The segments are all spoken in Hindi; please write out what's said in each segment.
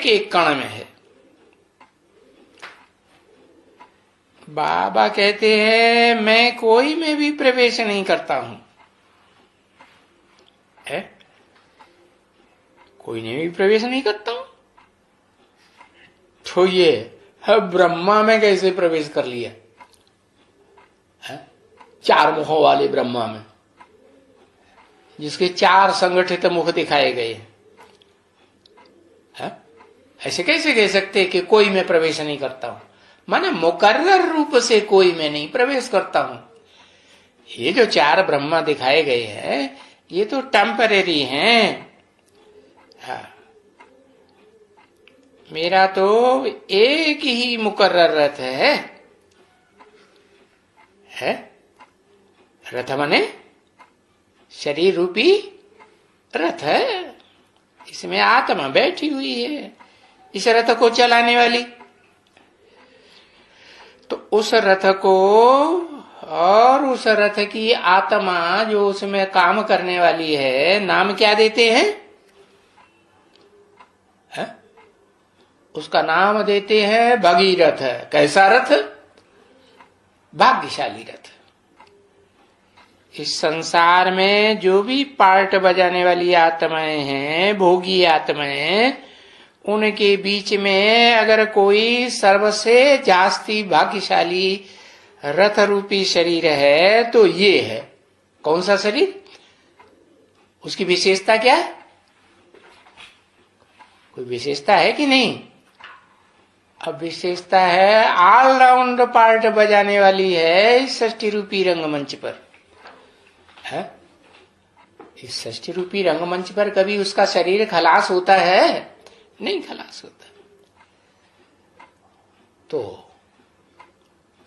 एक एक कण में है। बाबा कहते हैं मैं कोई में भी प्रवेश नहीं करता हूं, है? कोई में भी प्रवेश नहीं करता हूं। तो ये ब्रह्मा में कैसे प्रवेश कर लिया है? चार मुखों वाले ब्रह्मा में, जिसके चार संगठित मुख दिखाए गए हैं, ऐसे कैसे कह सकते कि कोई में प्रवेश नहीं करता हूं? माने मुकर्रर रूप से कोई में नहीं प्रवेश करता हूं। ये जो चार ब्रह्मा दिखाए गए हैं ये तो टेम्परेरी हैं। मेरा तो एक ही मुकर्रर रथ है? रथ माने शरीर रूपी रथ है, इसमें आत्मा बैठी हुई है इस रथ को चलाने वाली। तो उस रथ को और उस रथ की आत्मा जो उसमें काम करने वाली है, नाम क्या देते हैं? है? उसका नाम देते हैं भगीरथ। कैसा रथ? भाग्यशाली रथ। इस संसार में जो भी पार्ट बजाने वाली आत्माएं हैं, भोगी आत्माएं, उनके बीच में अगर कोई सर्वसे जास्ती भाग्यशाली रथ रूपी शरीर है तो ये है। कौन सा शरीर? उसकी विशेषता क्या है? कोई विशेषता है कि नहीं? अब विशेषता है ऑलराउंड पार्ट बजाने वाली है इस षष्ठी रूपी रंगमंच पर है? इस षष्ठी रूपी रंगमंच पर कभी उसका शरीर खलास होता है? नहीं खलास होता। तो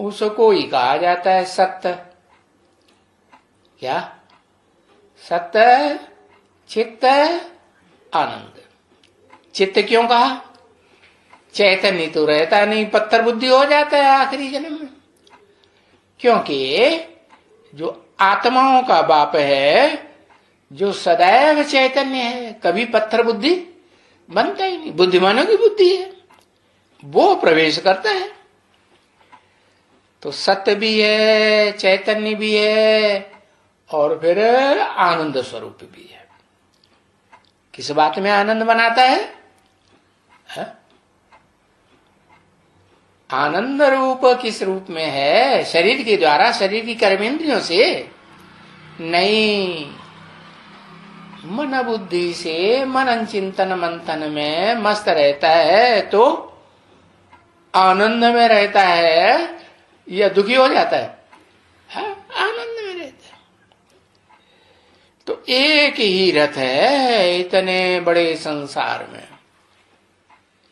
उसको ही कहा जाता है सत्य। क्या? सत्य, चित्त, आनंद। चित्त क्यों कहा? चैतन्य तो रहता नहीं, पत्थर बुद्धि हो जाता है आखिरी जन्म में। क्योंकि जो आत्माओं का बाप है, जो सदैव चैतन्य है, कभी पत्थर बुद्धि बनता ही नहीं। बुद्धिमानों की बुद्धि है, वो प्रवेश करता है। तो सत्य भी है, चैतन्य भी है, और फिर आनंद स्वरूप भी है। किस बात में आनंद बनाता है? आनंद रूप किस रूप में है? शरीर के द्वारा, शरीर की कर्मेंद्रियों से नहीं, मन बुद्धि से मनन चिंतन मंथन में मस्त रहता है तो आनंद में रहता है या दुखी हो जाता है? आनंद में रहता है। तो एक ही रथ है इतने बड़े संसार में।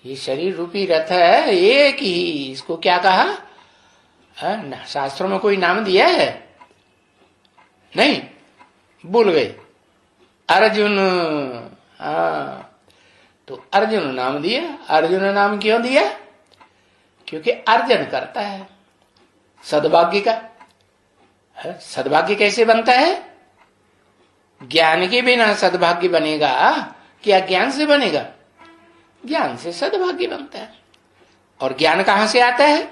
ये शरीर रूपी रथ है एक ही। इसको क्या कहा? शास्त्रों में कोई नाम दिया है? नहीं, भूल गए। अर्जुन। तो अर्जुन नाम दिया। अर्जुन नाम क्यों दिया? क्योंकि अर्जन करता है सद्भाग्य का। सद्भाग्य कैसे बनता है? ज्ञान के बिना सद्भाग्य बनेगा क्या ज्ञान से बनेगा? ज्ञान से सद्भाग्य बनता है। और ज्ञान कहां से आता है?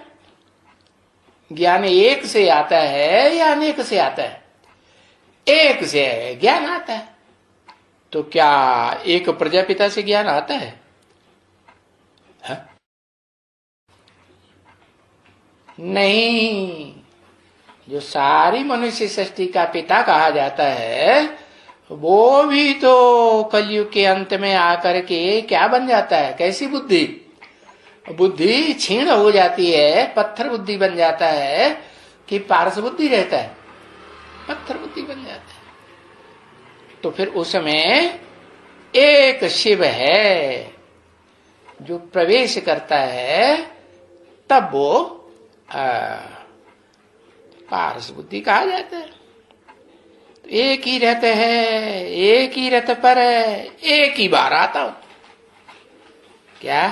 ज्ञान एक से आता है या अनेक से आता है? एक से ज्ञान आता है। तो क्या एक प्रजापिता से ज्ञान आता है? नहीं। जो सारी मनुष्य सृष्टि का पिता कहा जाता है वो भी तो कलयुग के अंत में आकर के क्या बन जाता है? कैसी बुद्धि? बुद्धि क्षीण हो जाती है, पत्थर बुद्धि बन जाता है कि पारस बुद्धि रहता है, पत्थर बुद्धि बन जाता है। तो फिर उसमें एक शिव है जो प्रवेश करता है, तब वो पारस बुद्धि कहा जाता है। तो एक ही रथ है, एक ही रथ पर एक ही बार आता हूं। क्या?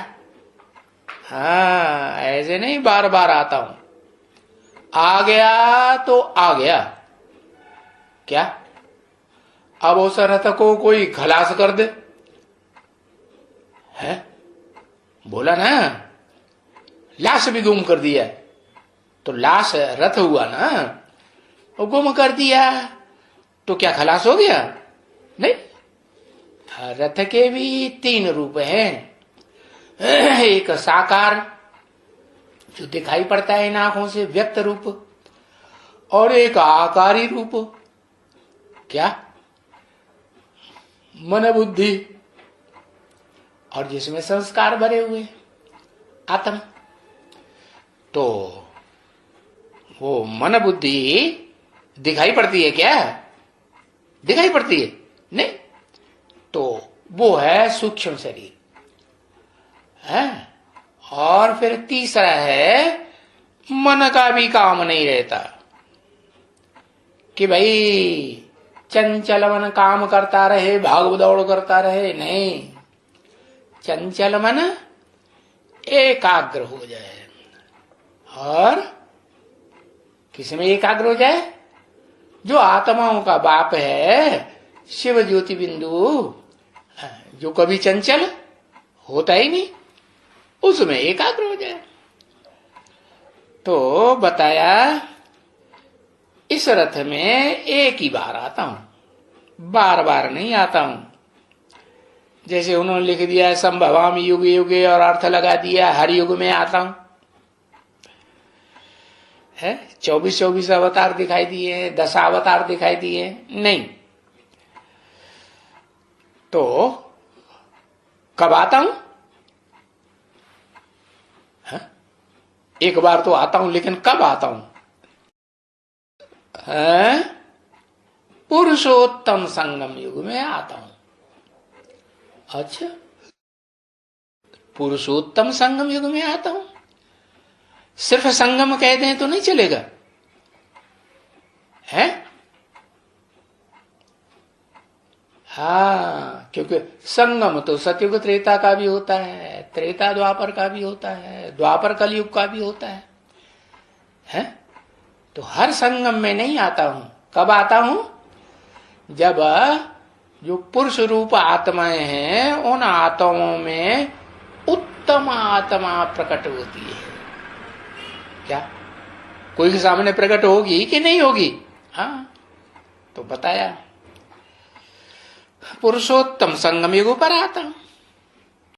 ऐसे नहीं बार बार आता हूं। आ गया तो आ गया। क्या अब उस रथ को कोई खलास कर दे? है? बोला ना, लाश भी गुम कर दिया, तो लाश रथ हुआ ना, वो गुम कर दिया तो क्या खलास हो गया? नहीं। रथ के भी 3 रूप हैं। एक साकार जो दिखाई पड़ता है इन आंखों से, व्यक्त रूप, और एक आकारी रूप, क्या? मन बुद्धि, और जिसमें संस्कार भरे हुए आत्म। तो वो मन बुद्धि दिखाई पड़ती है क्या? दिखाई पड़ती है नहीं। तो वो है सूक्ष्म शरीर है। और फिर तीसरा है, मन का भी काम नहीं रहता कि भाई चंचल मन काम करता रहे, भाग दौड़ करता रहे, नहीं। चंचल मन एकाग्र हो जाए। और किसमें एकाग्र हो जाए? जो आत्माओं का बाप है, शिव ज्योति बिंदु, जो कभी चंचल होता ही नहीं, उसमें एकाग्र हो जाए। तो बताया इस रथ में एक ही बार आता हूं, बार बार नहीं आता हूं। जैसे उन्होंने लिख दिया संभवामि युगे युगे और अर्थ लगा दिया हर युग में आता हूं, है 24 अवतार दिखाई दिए, 10 अवतार दिखाई दिए, नहीं। तो कब आता हूं? एक बार तो आता हूं, लेकिन कब आता हूं? पुरुषोत्तम संगम युग में आता हूं। अच्छा, पुरुषोत्तम संगम युग में आता हूं। सिर्फ संगम कह दें तो नहीं चलेगा, है? हाँ, क्योंकि संगम तो सतयुग त्रेता का भी होता है, त्रेता द्वापर का भी होता है, द्वापर कलयुग का भी होता है? तो हर संगम में नहीं आता हूं। कब आता हूं? जब जो पुरुष रूप आत्माएं हैं, उन आत्माओं में उत्तम आत्मा प्रकट होती है। क्या कोई के सामने प्रकट होगी कि नहीं होगी? हाँ, तो बताया पुरुषोत्तम संगम युग पर आता हूं।